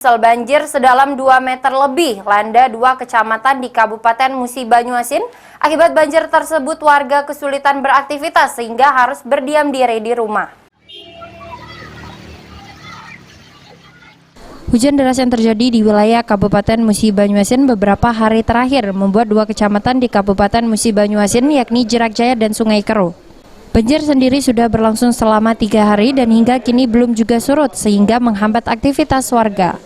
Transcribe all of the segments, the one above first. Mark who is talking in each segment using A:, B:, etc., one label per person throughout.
A: Banjir sedalam 2 meter lebih landa 2 kecamatan di Kabupaten Musi Banyuasin. Akibat banjir tersebut warga kesulitan beraktivitas sehingga harus berdiam diri di rumah. Hujan deras yang terjadi di wilayah Kabupaten Musi Banyuasin beberapa hari terakhir membuat 2 kecamatan di Kabupaten Musi Banyuasin yakni Jerak Jaya dan Sungai Keruh. Banjir sendiri sudah berlangsung selama 3 hari dan hingga kini belum juga surut sehingga menghambat aktivitas warga.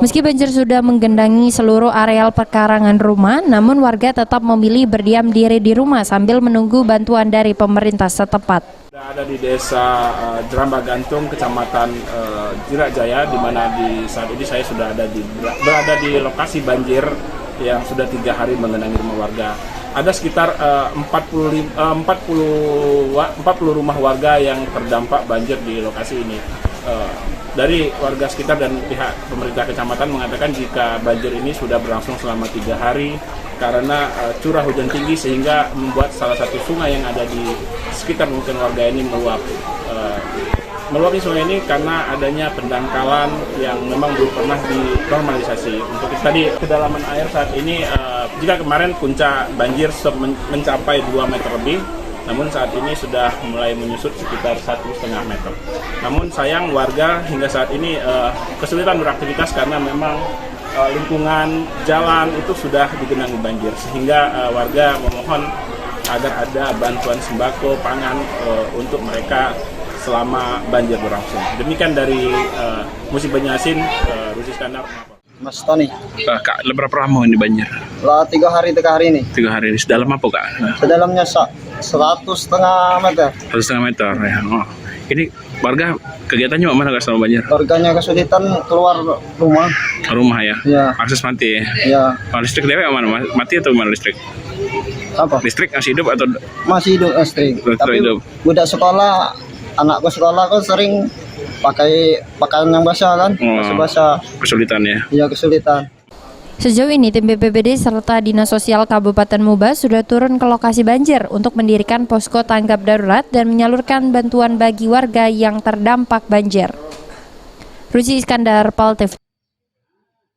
A: Meski banjir sudah menggenangi seluruh areal perkarangan rumah, namun warga tetap memilih berdiam diri di rumah sambil menunggu bantuan dari pemerintah setempat.
B: Ada di desa Jerambah Gantung, kecamatan Jerak Jaya, di mana saat ini saya sudah berada di lokasi banjir yang sudah 3 hari menggenangi rumah warga. Ada sekitar 40 rumah warga yang terdampak banjir di lokasi ini. Dari warga sekitar dan pihak pemerintah kecamatan mengatakan jika banjir ini sudah berlangsung selama 3 hari karena curah hujan tinggi sehingga membuat salah satu sungai yang ada di sekitar pemukiman warga ini meluap. Meluapnya sungai ini karena adanya pendangkalan yang memang belum pernah dinormalisasi. Untuk tadi kedalaman air saat ini, jika kemarin puncak banjir mencapai 2 meter lebih, namun saat ini sudah mulai menyusut sekitar 1,5 meter. Namun sayang warga hingga saat ini kesulitan beraktivitas karena memang lingkungan jalan itu sudah digenangi banjir, sehingga warga memohon agar ada bantuan sembako, pangan untuk mereka selama banjir berlangsung. Demikian dari Musi Banyuasin, Rusi Iskandar.
C: Mas Tony.
D: Kak, berapa lama ini banjir?
C: Lah 3 hari ini.
D: 3 hari ini. Sedalam apa, Kak?
C: Sedalamnya 1,5 meter.
D: 1,5 meter ya. Oh. Ini warga kegiatannya mana, Kak, selama banjir?
C: Warganya kesulitan keluar rumah.
D: Rumah ya?
C: Ya.
D: Akses mati ya?
C: Ya.
D: Listrik dewe mana? Mati atau mana listrik?
C: Apa?
D: Listrik masih hidup atau?
C: Masih hidup listrik. Tapi
D: hidup.
C: budak sekolah, anakku sekolah kan sering pakai pakaian yang basah kan, basah.
D: Kesulitan ya?
C: Iya, kesulitan.
A: Sejauh ini tim BPBD serta Dinas Sosial Kabupaten Muba sudah turun ke lokasi banjir untuk mendirikan posko tanggap darurat dan menyalurkan bantuan bagi warga yang terdampak banjir. Rusi Iskandar, PAL TV.